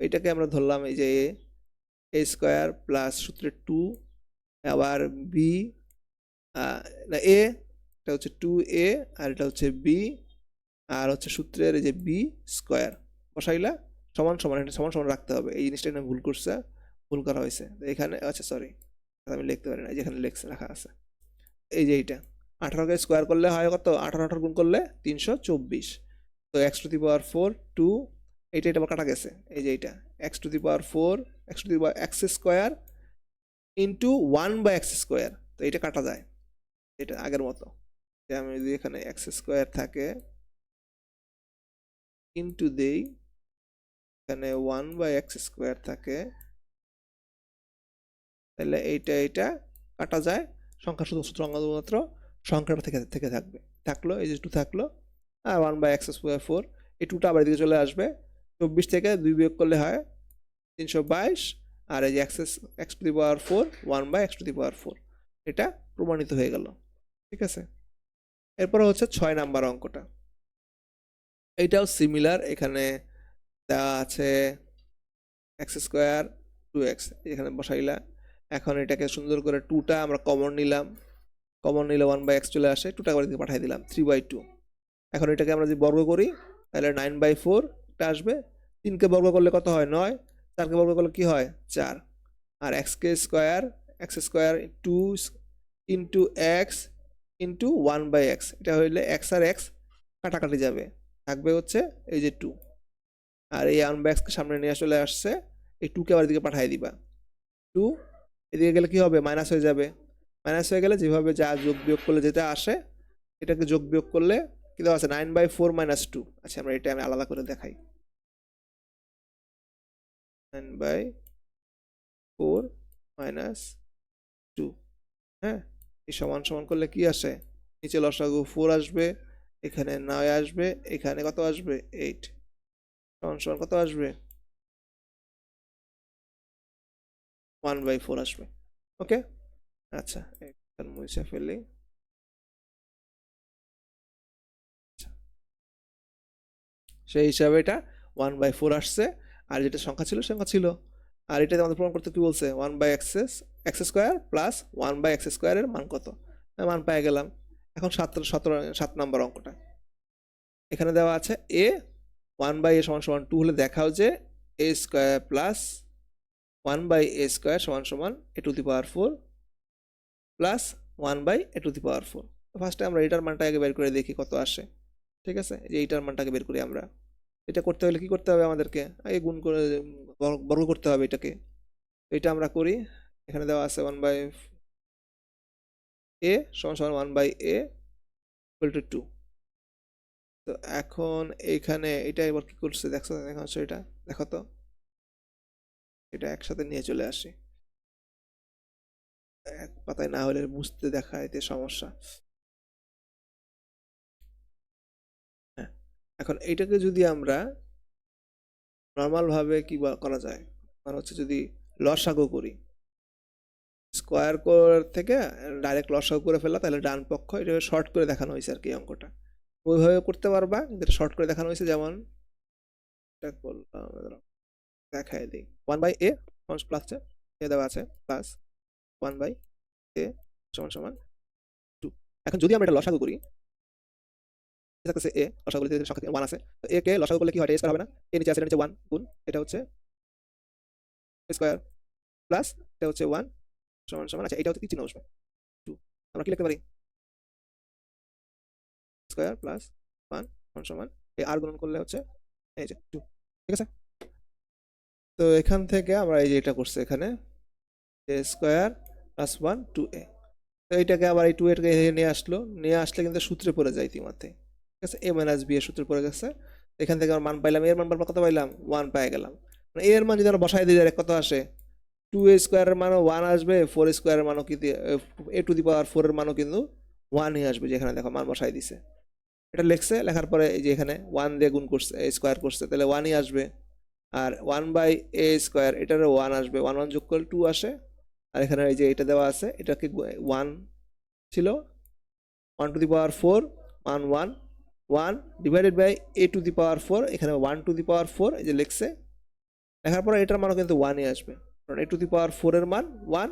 এটাকে আমরা ধরলাম এই যে এ স্কোয়ার প্লাস সূত্রে 2, আবার বি না এ, এটা হচ্ছে 2a, আর এটা হচ্ছে বি, আর হচ্ছে সূত্রের এই যে বি স্কোয়ার বসাইলা সমান সমান, এটা সমান সমান রাখতে হবে। এই জিনিসটা এখানে ভুল করছে, ভুল করা হয়েছে এখানে, আচ্ছা সরি আমি লিখতে পারি না, যেখানে লেখছে রাখা আছে এই যে এইটা 18কে স্কোয়ার করলে হয় কত, 18 গুণ করলে 324। তো এক্স টু দি পাওয়ার 4 2, এইটা এটা আবার কাটা গেছে, এই যে এইটা x to the power 4 x to the power x square into 1/x square, তো এটা কাটা যায়, এটা আগের মতো। যে আমি যদি এখানে এক্স স্কোয়ার থাকে ইন্টু দেই, এখানে 1/x স্কোয়ার থাকে, তাহলে এইটা কাটা যায়, সংখ্যা শুধুমাত্র সংখ্যাটা থেকে থেকে থাকবে, থাকলো এই যে 2 থাকলো, আর 1/x স্কোয়ার 4, এই 2টা আবার এদিকে চলে আসবে, 24 থেকে 2 বিয়োগ করলে হয় 322, আর এই যে X to the power 4 1/x to the power 4, এটা প্রমাণিত হয়ে গেল। ঠিক আছে, এরপরে হচ্ছে 6 নাম্বার অঙ্কটা, এইটাও সিমিলার, এখানে দেওয়া আছে এক্স স্কোয়ার 2x, এখানে বসাইলা। এখন এটাকে সুন্দর করে 2টা আমরা কমন নিলাম, কমন নিলে 1/x চলে আসে, 2টা করে দিকে পাঠিয়ে দিলাম 3/2। এখন এটাকে আমরা যদি বর্গ করি তাহলে 9/4 টা আসবে, 3কে বর্গ করলে কত হয় 9, 4কে বর্গ করলে কি হয় 4, আর x square 2 into x into 1/x, এটা হইলে x আর x কাটাকাটি যাবে, থাকবে হচ্ছে এই যে 2, আর এই 1/x কে সামনে নিয়ে চলে আসছে, এই 2কে আবার এদিকে পাঠিয়ে দিবা, 2 এদিকে গেলে কি হবে মাইনাস হয়ে যাবে, মাইনাস হয়ে গেলে যেভাবে যা যোগ বিয়োগ করলে যেটা আসে, এটাকে যোগ বিয়োগ করলে কি দেওয়া আছে 9/4 - 2। আচ্ছা আমরা এটা আমি আলাদা করে দেখাই, 9/4 - 2, হ্যাঁ, এই সমান সমান করলে কি আসে, নিচে লসাগু 4 আসবে, এখানে 9 আসবে, এখানে কত আসবে 8, সমান সমান কত আসবে 1/4 আসবে। ওকে, আচ্ছা এখানে মুছে ফেলি, সেই হিসাবে এটা 1/4 আসছে, আর যেটা সংখ্যা ছিল সংখ্যা ছিল, আর এটা আমাদের প্রমাণ করতে কি বলছে 1/x x square plus 1/x স্কোয়ারের মান কত, মান পেয়ে গেলাম। এখন 7 নম্বর অঙ্কটা, এখানে দেওয়া আছে এ 1/a সমান সমান 2 হলে দেখাও যে a square plus 1/a square সমান সমান a to the power 4 plus 1/a to the power 4। তো ফার্স্টে আমরা এটার মানটা আগে বের করে দেখি কত আসে। ঠিক আছে, যে এইটার মানটাকে বের করি আমরা, এটা করতে হলে কি করতে হবে আমাদেরকে, আগে গুণ করে বর্গ করতে হবে এটাকে, এটা আমরা করি। এখানে দেওয়া আছে 1/a সমান সমান 1/a ইকুয়াল টু 2। তো এখন এইখানে এটা এবার কি করছে দেখো, দেখা হচ্ছে এটা দেখো তো, এটা একসাথে নিয়ে চলে আসি, এক পাতায় না হলে বুঝতে দেখাইতে সমস্যা। হ্যাঁ, এখন এইটাকে যদি আমরা নর্মাল ভাবে কি করা যায়, মানে হচ্ছে যদি লসাগু করি, স্কোয়ার থেকে ডাইরেক্ট লসাগু করে ফেলা, তাহলে ডান পক্ষ এটা শর্ট করে দেখানো হয়েছে আর কি অঙ্কটা, ওইভাবে করতে পারবা, কিন্তু এটা শর্ট করে দেখানো হয়েছে, যেমন এটা করলাম দেখাই দিই 1/a প্লাস দেওয়া আছে প্লাস 1/a সমান সমান 2। এখন যদি আমরা এটা লসাগু করি, থাকতেছে a, লসাগু করলে সংখ্যা 1 আছে, তো a কে লসাগু করলে কি হয়, a স্কয়ার হবে না, a নিচে আছে, নিচে 1 গুণ এটা হচ্ছে স্কয়ার প্লাস এটা হচ্ছে 1 সমান সমান, আচ্ছা এটা হচ্ছে কি চিহ্ন বসবে 2, আমরা কি লিখতে পারি স্কয়ার প্লাস 1 সমান সমান এই আর গুণন করলে হচ্ছে এই যে 2। ঠিক আছে, তো এখান থেকে আমরা এই যে এটা করছে এখানে a স্কয়ার প্লাস 1 2a, তো এইটাকে আবার এই 2 এটাকে নিয়ে আসলো, নিয়ে আসলে কিন্তু সূত্রে পড়ে যায় ইতিমধ্যে। ঠিক আছে, a - b এর সূত্রে পড়ে গেছে, এখান থেকে আমার মান পাইলাম, এর মান কত পাইলাম, 1 পেয়ে গেলাম। মানে এর মান যদি আমরা বসাই দিই ডাইরেক্ট কত আসে, 2a স্কোয়ারের মানও 1 আসবে, 4 স্কোয়ারের মানও কিন্তু a টু দি পাওয়ার 4 এর মানও কিন্তু 1ই আসবে, যেখানে দেখো মান বসাই দিছে। এটা লিখছে, লেখার পরে এই যে এখানে 1 দিয়ে গুণ করছে, স্কোয়ার করছে, তাহলে 1ই আসবে। আর 1/a² এটারও 1 আসবে, 1 1 যোগ করলে 2 আসে। আর এখানে এই যে এটা দেওয়া আছে, এটাকে 1 ছিল, 1 টু দি পাওয়ার 4 মান 1, 1 divided by a to the power 4, এখানে 1 টু দি পাওয়ার 4 এই যে লিখছে। লেখার পরে এটার মানও কিন্তু 1ই আসবে, কারণ a টু দি পাওয়ার 4 এর মান 1,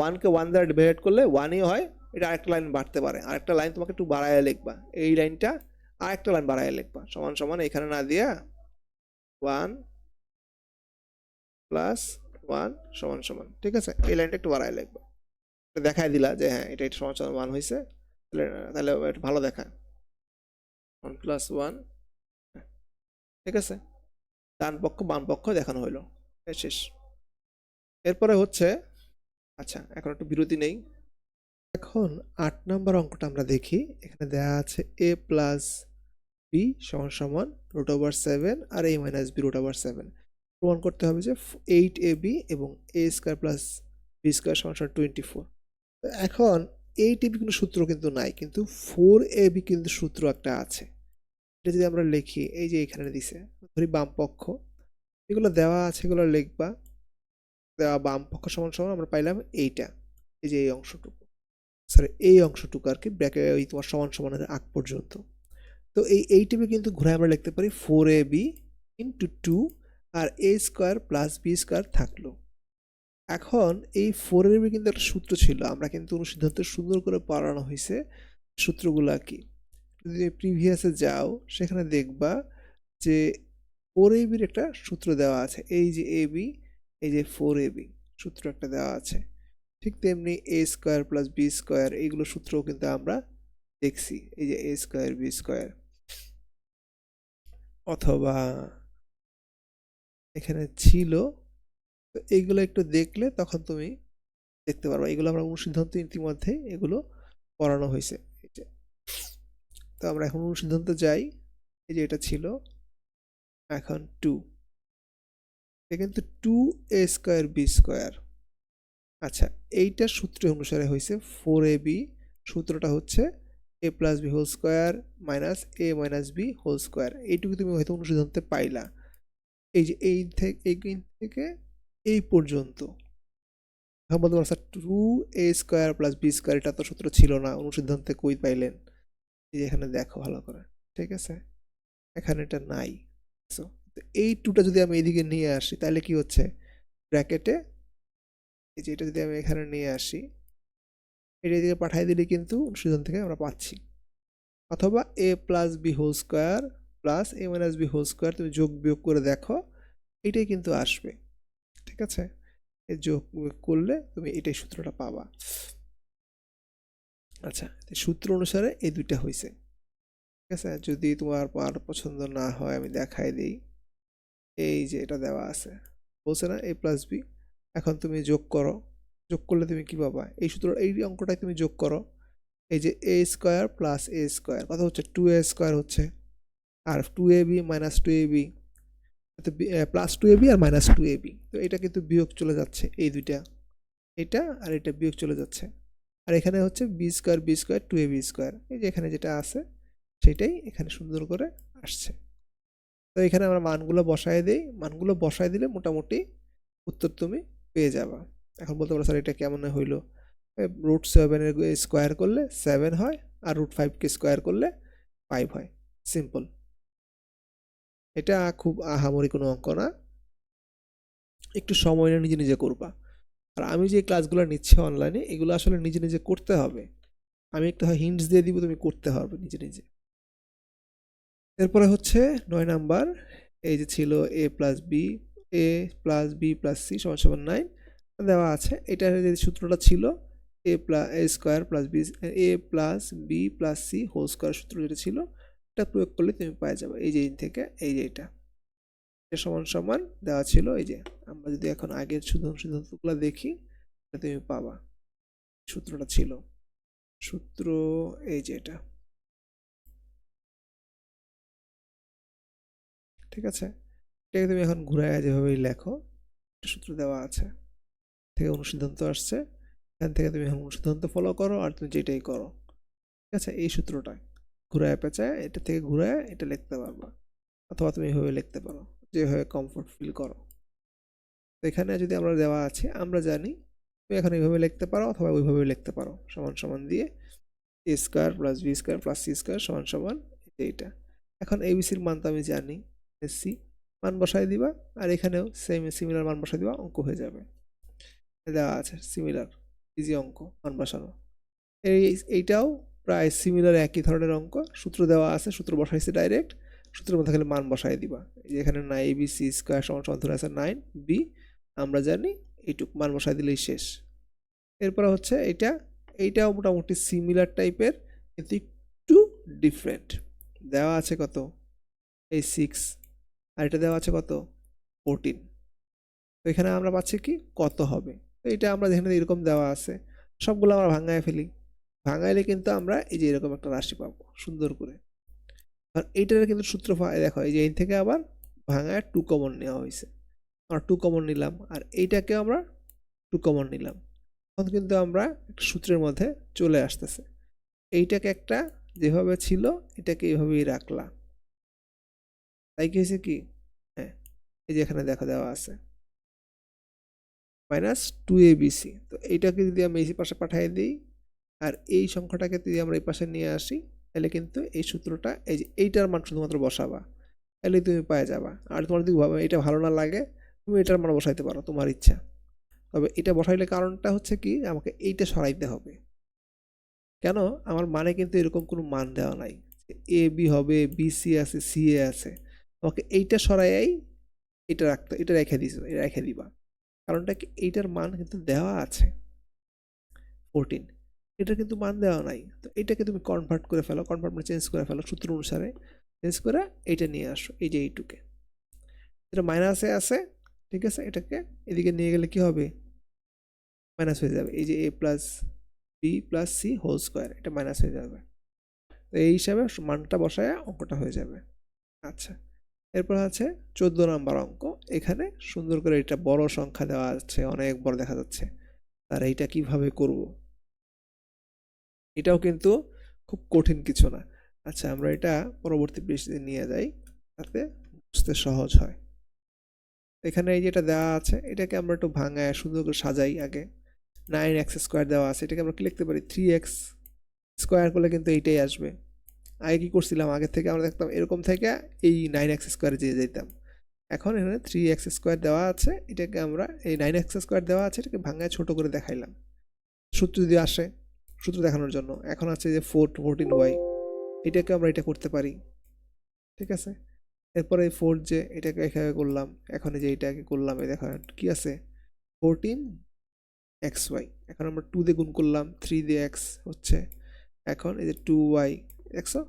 1কে 1 দ্বারা ডিভাইড করলে 1ই হয়। এটা আরেকটা লাইন বাড়তে পারে, আরেকটা লাইন তোমাকে একটু বাড়ায় লিখবা, এই লাইনটা আরেকটা লাইন বাড়ায় লিখবা, সমান সমান এখানে না দিয়া 1 প্লাস 1 সমান সমান, ঠিক আছে, এই লাইনটা একটু বাড়ায় লিখবা, দেখাই দিলা যে হ্যাঁ এটা সমান সমান মান হয়েছে, তাহলে তাহলে এটা ভালো দেখায়। 1 প্লাস 1, ঠিক আছে, ডান পক্ষ বাম পক্ষ দেখানো হইলো, শেষ। এরপরে হচ্ছে, আচ্ছা এখন একটু বিরতি নেই। এখন 8 নম্বর অঙ্কটা আমরা দেখি। এখানে দেয়া আছে a প্লাস বি সমান সমান √7 আর a মাইনাস বি √7। প্রমাণ করতে হবে যে 8ab এবং a square plus B square সমান সমান 24। এখন 8ab কোনো সূত্র কিন্তু নাই, কিন্তু 4ab কিন্তু সূত্র একটা আছে। এটা যদি আমরা লিখি, এই যে এখানে দিছে, ধরি বাম পক্ষ, এগুলো দেওয়া আছে, এগুলো লিখবা। দেওয়া বাম পক্ষ সমান সমান আমরা পাইলাম এইটা, এই যে এই অংশটুকু, সরি এই অংশটুকু আর কি, ব্র্যাকেট ওই তোমার সমান সমানের আগ পর্যন্ত। তো এই এইটিকে কিন্তু ঘুরে আমরা লিখতে পারি 4ab ইন্টু 2 আর a square plus B square থাকলো। এখন এই 4ab কিন্তু একটা সূত্র ছিল, আমরা কিন্তু অনুসিদ্ধান্ত সুন্দর করে পড়ানো হয়েছে। সূত্রগুলা কি, যদি প্রিভিয়াসে যাও সেখানে দেখবা যে 4ab এর একটা সূত্র দেওয়া আছে, এই যে ab, এই যে 4ab সূত্র একটা দেওয়া আছে। ঠিক তেমনি a square plus B square, এইগুলো সূত্রও কিন্তু আমরা দেখছি, এই যে a স্কোয়ার বি স্কোয়ার। অথবা এখানে ছিল, তো এইগুলো একটু দেখলে তখন তুমি দেখতে পারবা, এগুলো আমরা অনুসিদ্ধান্ত ইতিমধ্যে এগুলো পড়ানো হয়েছে। তো আমরা এখন অনুসিদ্ধান্তে যাই, এই যে এটা ছিল, এখন 2, কিন্তু 2a স্কোয়ার বি স্কোয়ার। আচ্ছা, এইটার সূত্র অনুসারে হয়েছে 4ab, সূত্রটা হচ্ছে a plus B whole square minus a minus B whole square. এইটুকু তুমি হয়তো অনুসিদ্ধান্তে পাইলা, এই যে এই থেকে এই পর্যন্ত। এখন বলতে পারছো 2a square plus B square, এটা তো সূত্র ছিল না, অনুসিদ্ধান্তে কই পাইলেন, এই যে এখানে দেখো ভালো করে, ঠিক আছে, এখানে এটা নাই। সো এই 2টা যদি আমি এইদিকে নিয়ে আসি তাহলে কি হচ্ছে, ব্র্যাকেটে এই যে এটা যদি আমি এখানে নিয়ে আসি, এটা এদিকে পাঠিয়ে দিলে কিন্তু অনুসিদ্ধান্ত থেকে আমরা পাচ্ছি। অথবা a plus B whole square plus a minus B whole square, তুমি যোগ বিয়োগ করে দেখো, এটাই কিন্তু আসবে, ঠিক আছে, এই যোগ বিয়োগ করলে তুমি এটাই সূত্রটা পাবা। আচ্ছা, সূত্র অনুসারে এই দুইটা হয়েছে, ঠিক আছে। যদি তোমার পছন্দ না হয় আমি দেখাই দিই, এই যে এটা দেওয়া আছে, বলছে না a প্লাস বি, এখন তুমি যোগ করো, যোগ করলে তুমি কি পাবা, এই সূত্র এই অঙ্কটাই তুমি যোগ করো, এই যে a square plus a square কত হচ্ছে, 2a স্কোয়ার হচ্ছে, আর 2ab minus 2ab, plus 2ab আর মাইনাস 2ab, তো এটা কিন্তু বিয়োগ চলে যাচ্ছে, এই দুইটা, এটা আর এটা বিয়োগ চলে যাচ্ছে। আর এখানে হচ্ছে বি স্কোয়ার 2ab স্কোয়ার, এই যে এখানে যেটা আছে সেটাই এখানে সুন্দর করে আসছে। তো এখানে আমরা মানগুলো বসায় দিই, মানগুলো বসায় দিলে মোটামুটি উত্তর তুমি পেয়ে যাবা। এখন বলতে পারো স্যার এটা কেমন হইলো, √7 এর স্কোয়ার করলে 7 হয়, আর √5 স্কোয়ার করলে 5 হয়, সিম্পল। এটা খুব আহামরি কোনো অঙ্ক না, একটু সময় নিয়ে নিজে নিজে করবা। আর আমি যে ক্লাসগুলো নিচ্ছি অনলাইনে, এগুলো আসলে নিজে নিজে করতে হবে, আমি একটু হিন্টস দিয়ে দিব, তুমি করতে হবে নিজে নিজে। এরপরে হচ্ছে 9 নাম্বার, এই যে ছিল a plus B, a plus B plus C সমান সমান 9 দেওয়া আছে। এটার যে সূত্রটা ছিল a plus a square plus B, a plus B plus C whole square সূত্র যেটা ছিল, এটা প্রয়োগ করলে তুমি পেয়ে যাবে, এই যে থেকে এই যে এটা সমান সমান দেওয়া ছিল। এই যে আমরা যদি এখন আগের সিদ্ধান্তগুলো দেখি, তুমি পাবা সূত্রটা ছিল, সূত্র এই যে এটা। ঠিক আছে? এটাকে তুমি এখন ঘুরায় যেভাবেই লেখো, একটা সূত্র দেওয়া আছে, থেকে অনুসিদ্ধান্ত আসছে, এখান থেকে তুমি এখন অনুসিদ্ধান্ত ফলো করো আর তুমি যেটাই করো, ঠিক আছে? এই সূত্রটা ঘুরায় পেঁচায় এটা থেকে ঘুরায় এটা লিখতে পারবা, অথবা তুমি এইভাবে লিখতে পারো, যেভাবে কমফোর্ট ফিল করো। তো এখানে যদি আমরা দেওয়া আছে আমরা জানি, তুমি এখন এইভাবে লিখতে পারো অথবা ওইভাবে লিখতে পারো, সমান সমান দিয়ে A square plus B square plus C square সমান সমান এইটা। এখন এবিসির মান তো আমি জানি, সি মান বসাই দিবা, আর এখানেও সেম সিমিলার মান বসাই দিবা, অঙ্ক হয়ে যাবে। দেওয়া আছে সিমিলার, ইজি অঙ্ক মান বসানো। এইটাও প্রায় সিমিলার একই ধরনের অঙ্ক, সূত্র দেওয়া আছে, সূত্র বসাইছে ডাইরেক্ট, সূত্রের মধ্যে খালি মান বসাই দিবা। এই যে এখানে না এ বি সি স্কোয়ার সমান সমান ধরে আছে 9 বি, আমরা জানি এইটুক মান বসাই দিলেই শেষ। এরপরে হচ্ছে এইটাও মোটামুটি সিমিলার টাইপের, কিন্তু একটু ডিফারেন্ট। দেওয়া আছে কত, এই 6, আর এটা দেওয়া আছে কত 14। তো এখানে আমরা পাচ্ছি কি কত হবে, তো এটা আমরা যেখানে এরকম দেওয়া আছে সবগুলো আমরা ভাঙায় ফেলি, ভাঙাইলে কিন্তু আমরা এই যে এরকম একটা রাশি পাবো সুন্দর করে। আর এইটার কিন্তু সূত্র দেখো, এই যে এই থেকে আবার ভাঙায় 2 কমন নেওয়া হয়েছে, আমরা 2 কমন নিলাম, আর এইটাকে আমরা 2 কমন নিলাম, তখন কিন্তু আমরা একটা সূত্রের মধ্যে চলে আসতেছে। এইটাকে একটা যেভাবে ছিল এটাকে এইভাবেই রাখলাম, তাই কি হয়েছে কি, হ্যাঁ এই যে এখানে দেখো দেওয়া আছে -2abc। তো এইটাকে যদি আমি এই পাশে পাঠিয়ে দিই আর এই সংখ্যাটাকে যদি আমরা এই পাশে নিয়ে আসি, তাহলে কিন্তু এই সূত্রটা এই যে এইটার মান শুধুমাত্র বসাবা, তাহলে তুমি পেয়ে যাবা। আর তোমার যদি এটা ভালো না লাগে তুমি এটার মান বসাইতে পারো তোমার ইচ্ছা, তবে এটা বসাইলে কারণটা হচ্ছে কি আমাকে এইটা সরাইতে হবে। কেন, আমার মানে কিন্তু এরকম কোনো মান দেওয়া নাই, এ বি হবে, বি সি আছে, সি এ আছে, আমাকে এইটা সরাইয়াই এটা রাখতে, এটা রেখে দিস, রেখে দিবা। কারণটা কি এইটার মান কিন্তু দেওয়া আছে 14, এটা কিন্তু মান দেওয়া নাই, তো এটাকে তুমি কনভার্ট করে ফেলো, কনভার্ট মানে চেঞ্জ করে ফেলো, সূত্র অনুসারে চেঞ্জ করে এইটা নিয়ে আসো, এই যে এইটুকে, এটা মাইনাসে আছে, ঠিক আছে? এটাকে এদিকে নিয়ে গেলে কি হবে, মাইনাস হয়ে যাবে, এই যে A plus B plus C whole square, এটা মাইনাস হয়ে যাবে। তো এই হিসাবে মানটা বসায় অঙ্কটা হয়ে যাবে। আচ্ছা, এরপর আছে 14 নম্বর অঙ্ক। এখানে সুন্দর করে এটা বড় সংখ্যা দেওয়া আছে, অনেক বড় দেখা যাচ্ছে, আর এইটা কিভাবে করব, এটাও কিন্তু খুব কঠিন কিছু না। আচ্ছা, আমরা এটা পরবর্তী পৃষ্ঠাতে নিয়ে যাই, তাতে বুঝতে সহজ হয়। এখানে এই যেটা দেওয়া আছে এটাকে আমরা একটু ভাঙায় সুন্দর করে সাজাই আগে। 9x স্কোয়ার দেওয়া আছে, এটাকে আমরা কি লিখতে পারি, 3x স্কোয়ার করলে কিন্তু এইটাই আসবে। আগে কি করছিলাম, আগে থেকে আমরা দেখতাম এরকম থেকে এই 9x স্কোয়ারে যেয়ে যেতাম। এখন এখানে 3x স্কোয়ার দেওয়া আছে, এটাকে আমরা এই 9x স্কোয়ার দেওয়া আছে, এটাকে ভাঙায় ছোট করে দেখাইলাম সূত্র যদি আসে, সূত্র দেখানোর জন্য। এখন আছে যে 14y, এটাকে আমরা এটা করতে পারি, ঠিক আছে? এরপরে 4 যে এটাকে এখানে করলাম, এখন এই যে এটাকে করলাম, এই দেখো কি আছে 14xy, এখন আমরা 2 দিয়ে গুণ করলাম, 3 দিয়ে x হচ্ছে, এখন এই যে 2y দেখছো,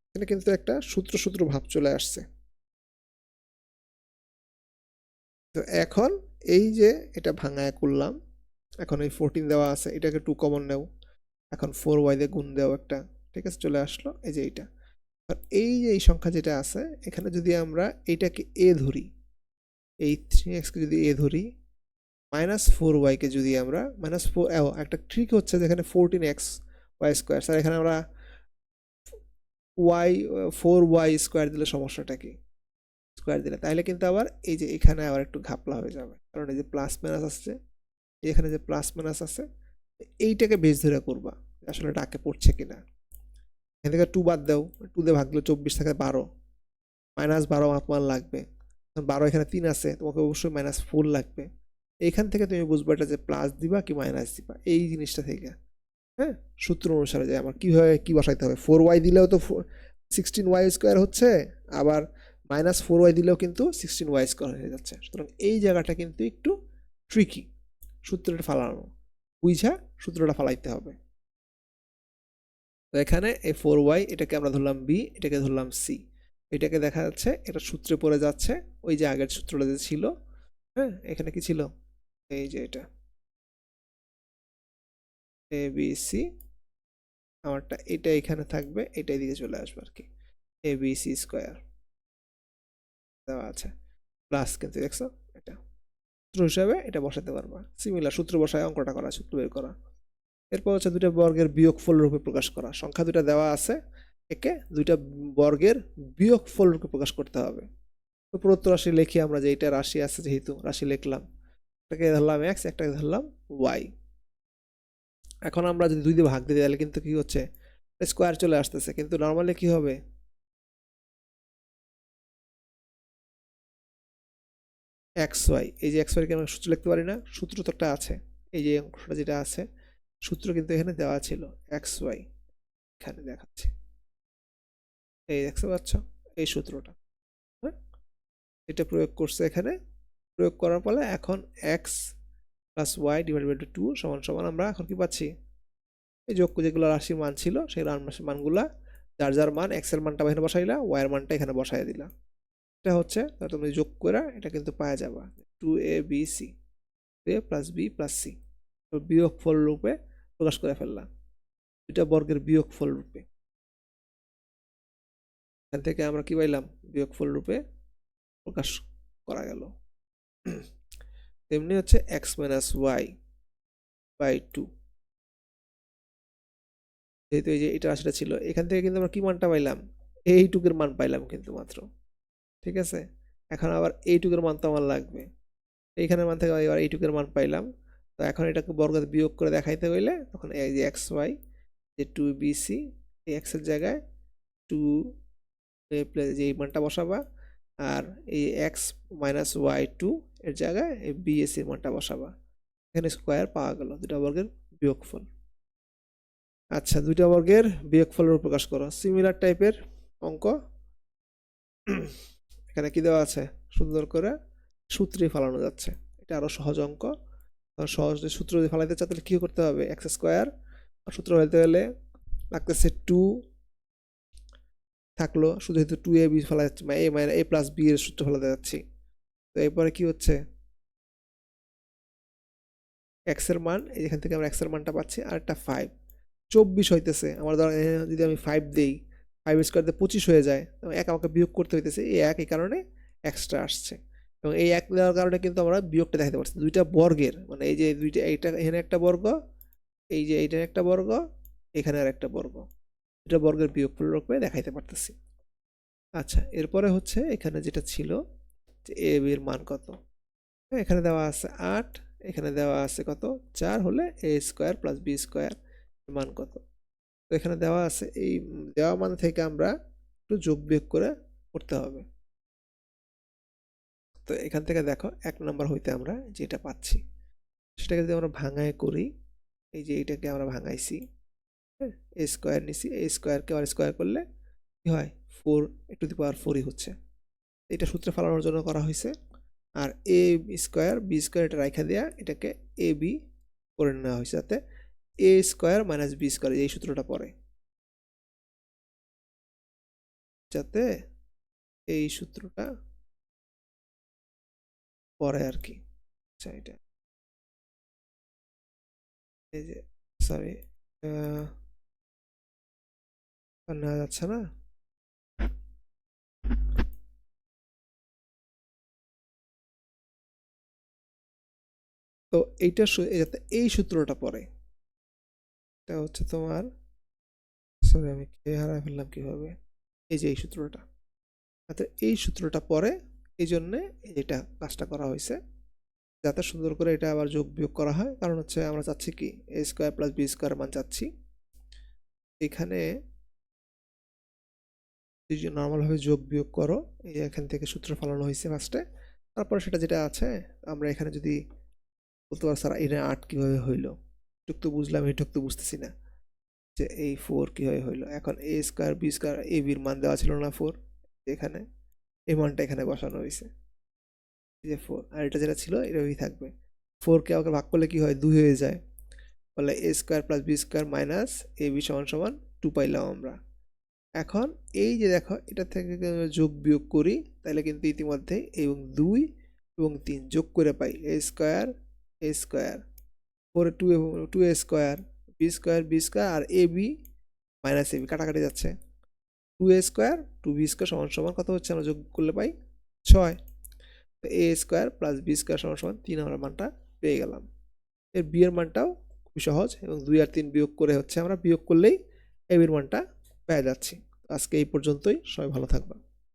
এখানে কিন্তু একটা সূত্র সূত্র ভাব চলে আসছে। তো এখন এই যে এটা ভাঙায় করলাম, এখন এই 14 দেওয়া আছে, এটাকে 2 কমন নেও, এখন 4y দিয়ে গুণ দেও একটা, ঠিক আছে? চলে আসলো এই যে এইটা। আর এই যে এই সংখ্যা যেটা আছে এখানে যদি আমরা এইটাকে a ধরি, এই 3x কে যদি a ধরি, -4y কে যদি আমরা -4, একটা ট্রিক হচ্ছে যেখানে 14x y স্কোয়ার, স্যার এখানে আমরা y 4y স্কোয়ার দিলে সমস্যাটা কি, স্কোয়ার দিলে তাহলে কিন্তু আবার এই যে এখানে আবার একটু ঘাপলা হয়ে যাবে, কারণ এই যে প্লাস মাইনাস আসছে, এখানে যে প্লাস মাইনাস আছে, এইটাকে বেশ ধরে করবা আসলে ডাকে পড়ছে কিনা। এখান থেকে 2 বাদ দাও, 2 দিয়ে ভাগলে 24 থাকে 12, -12 মান লাগবে, 12 এখানে 3 আছে, তোমাকে অবশ্যই -4 লাগবে। এইখান থেকে তুমি বুঝবা এটা যে প্লাস দিবা কি মাইনাস দিবা, এই জিনিসটা থেকে, হ্যাঁ? সূত্র অনুসারে যে আমার কিভাবে কি বসাইতে হবে, 4y দিলেও তো 16y স্কোয়ার হচ্ছে, আবার -4y দিলেও কিন্তু 16y স্কোয়ার হয়ে যাচ্ছে। সুতরাং এই জায়গাটা কিন্তু একটু ট্রিকি, সূত্রটা ফালানো, বুঝা সূত্রটা ফালাইতে হবে। তো এখানে এই 4y এটাকে আমরা ধরলাম b, এটাকে ধরলাম c, এটাকে দেখা যাচ্ছে এটা সূত্রে পড়ে যাচ্ছে, ওই যে আগের সূত্রটা যে ছিল, হ্যাঁ এখানে কি ছিল, এই যে এটা a b c, আমারটা এটা এখানে থাকবে, এটা এদিকে চলে আসবে আর কি, a b c স্কোয়ার। দেওয়া আছে প্লাস, কিন্তু দেখছো এটা সূত্র হিসাবে এটা বসাতে পারবা। সিমিলার সূত্র বসায় অঙ্কটা করা, সূত্র বের করা। এরপর হচ্ছে দুইটা বর্গের বিয়োগফল রূপে প্রকাশ করা। সংখ্যা দুইটা দেওয়া আছে, একে দুইটা বর্গের বিয়োগফল রূপে প্রকাশ করতে হবে। তো প্রদত্ত রাশি লিখি আমরা, যে এটা রাশি আছে যেহেতু রাশি লিখলাম, এটাকে ধরলাম এক্স, একটাকে ধরলাম ওয়াই। এখন আমরা যদি দুই দিয়ে ভাগ দিই তাহলে কিন্তু কি হচ্ছে, স্কোয়ার চলে আসতেছে, কিন্তু নর্মালি কি হবে, এক্স ওয়াই। এই যে এক্স ওয়াইকে আমরা সূত্র লিখতে পারি না, সূত্র তো একটা আছে, এই যে অংশটা যেটা আছে সূত্র কিন্তু এখানে দেওয়া ছিল, এক্স ওয়াই এখানে দেখাচ্ছে, এই দেখতে পাচ্ছ এই সূত্রটা, হ্যাঁ এটা প্রয়োগ করছে এখানে। প্রয়োগ করার ফলে এখন x plus y divide by 2 সমান সমান আমরা এখন কি পাচ্ছি, এই যোগ যেগুলো রাশির মান ছিল সেই রাশির মানগুলা, যার যার মান, এক্স এর মানটা এখানে বসাইলা, ওয়াই এর মানটা এখানে বসাই দিলা। এটা হচ্ছে তুমি যোগ করে এটা কিন্তু পাওয়া যাবে 2ab/c, a plus B plus C, বিয়োগফল রূপে প্রকাশ করে ফেললাম, দুইটা বর্গের বিয়োগফল রূপে। এখান থেকে আমরা কি পাইলাম, বিয়োগফল রূপে প্রকাশ করা গেল। তেমনি হচ্ছে এক্স মাইনাস ওয়াই বাই 2, যেহেতু এই যে এটা রাশিটা ছিল, এখান থেকে কিন্তু আমরা কি মানটা পাইলাম, এইটুকের মান পাইলাম কিন্তু মাত্র, ঠিক আছে। এখন আবার এইটুকের মান তো আমার লাগবে, এইখানের মান থেকে এবার এইটুকের মান পাইলাম। তো এখন এটাকে বর্গ বিয়োগ করে দেখাইতে হইলে তখন এই যে এক্স ওয়াই, যে 2bc, এই এক্স এর জায়গায় 2 প্লাস যে এই মানটা বসাবা, আর এই এক্স মাইনাস ওয়াই 2 এর জায়গায় এই বিএসি এর মানটা বসাবা, এখানে স্কোয়ার পাওয়া গেল, দুটা বর্গের বিয়োগফল। আচ্ছা, দুইটা বর্গের বিয়োগফলের প্রকাশ করো, সিমিলার টাইপের অঙ্ক। এখানে কি দেওয়া আছে, সুন্দর করে সূত্রে ফেলানো যাচ্ছে, এটা আরো সহজ অঙ্ক। সহজ সূত্র যদি ফেলাইতে চাই তাহলে কি করতে হবে, এক্স স্কোয়ার, সূত্র ফেলতে গেলে লাগতেছে 2 থাকলো, শুধু যেহেতু 2ab ফেলা যাচ্ছে, এ মাইনাস এ প্লাস বি এর সূত্র ফেলাতে যাচ্ছি। তো এরপরে কি হচ্ছে, এক্স এর মান, এখান থেকে আমরা এক্স এর মানটা পাচ্ছি, আর একটা 5, 24 হইতেছে আমার ধর, যদি আমি 5 দেই, 5 স্কোয়ার দিয়ে 25 হয়ে যায়, এক আমাকে বিয়োগ করতে হইতেছে, এই এক, এই কারণে এক্সট্রা আসছে, এবং এই এক দেওয়ার কারণে কিন্তু আমরা বিয়োগটা দেখাতে পারছি দুইটা বর্গের, মানে এই যে দুইটা, এইটা এখানে একটা বর্গ, এই যে এইটার একটা বর্গ, এখানে আর একটা বর্গ, দুটা বর্গের বিয়োগফল রূপে দেখাইতে পারতেছি। আচ্ছা, এরপরে হচ্ছে এখানে যেটা ছিল যে এ এর মান কত, এখানে দেওয়া আছে 8, এখানে দেওয়া আছে কত 4, হলে এ স্কোয়ার প্লাস বি স্কোয়ার মান কত। তো এখানে দেওয়া আছে, এই দেওয়া মান থেকে আমরা একটু যোগ বিয়োগ করে করতে হবে। তো এখান থেকে দেখো 1 নম্বর হইতে আমরা যেটা পাচ্ছি সেটাকে যদি আমরা ভাঙায় করি, এই যে এইটাকে আমরা ভাঙাইছি, হ্যাঁ এ স্কোয়ার নিছি, এ স্কোয়ারকে আর স্কোয়ার করলে কি হয়, 4 টু দি পাওয়ার 4ই হচ্ছে, এটা সূত্রে ফেলানোর জন্য করা হয়েছে। আর এ স্কোয়ার বি স্কোয়ার এটা রাখা দেয়া, এটাকে এ বি করে নেওয়া হয়েছে, যাতে এ স্কোয়ার মাইনাস বি স্কোয়ার এই সূত্রটা পড়ে, যাতে এই সূত্রটা পড়ে আর কি। আচ্ছা, এটা এই যে, সরি, নেওয়া যাচ্ছে না। তো এইটা যাতে এই সূত্রটা পড়ে, এটা হচ্ছে তোমার, সরি আমি কে হারাই ফেললাম কিভাবে, এই যে এই সূত্রটা, যাতে এই সূত্রটা পড়ে, এই জন্যে এটা কাজটা করা হয়েছে, যাতে সুন্দর করে এটা আবার যোগ বিয়োগ করা হয়। কারণ হচ্ছে আমরা চাচ্ছি কি, এ স্কোয়ার প্লাস বি স্কোয়ার মান চাচ্ছি, এখানে যদি নর্মালভাবে যোগ বিয়োগ করো, এই এখান থেকে সূত্র ফলানো হয়েছে ফার্স্টে, তারপরে সেটা যেটা আছে আমরা এখানে যদি বলতে পারো স্যার এটা 8 কীভাবে হইলো, এটুক তো বুঝলাম, এটুক তো বুঝতেছি না যে এই 4 কীভাবে হইলো। এখন এ স্কোয়ার বি স্কোয়ার, এ বির মান দেওয়া ছিল না 4, এখানে এই মানটা এখানে বসানো হয়েছে, এই যে 4, আর এটা যেটা ছিল এভাবেই থাকবে। 4কে আমাকে ভাগ করলে কি হয়, 2 হয়ে যায়, বলে A square plus B square minus A B সমান সমান 2 পাইলাম আমরা। এখন এই যে দেখো, এটা থেকে যোগ বিয়োগ করি তাহলে কিন্তু ইতিমধ্যে এবং 2 এবং 3 যোগ করে পাই এ square 4 two A square B square, R A B minus A B কাটাকাটি যাচ্ছে, 2a স্কোয়ার 2b স্কোয়ার সমান সমান কত হচ্ছে, আমরা যোগ করলে পাই 6। তো এ স্কোয়ার প্লাস বি স্কোয়ার সমান সমান 3 আমরা মানটা পেয়ে গেলাম। এর বি এর মানটাও খুবই সহজ, এবং 2 আর 3 বিয়োগ করে হচ্ছে আমরা বিয়োগ করলেই এ বির মানটা পেয়ে যাচ্ছি। আজকে এই পর্যন্তই, সবাই ভালো থাকবা।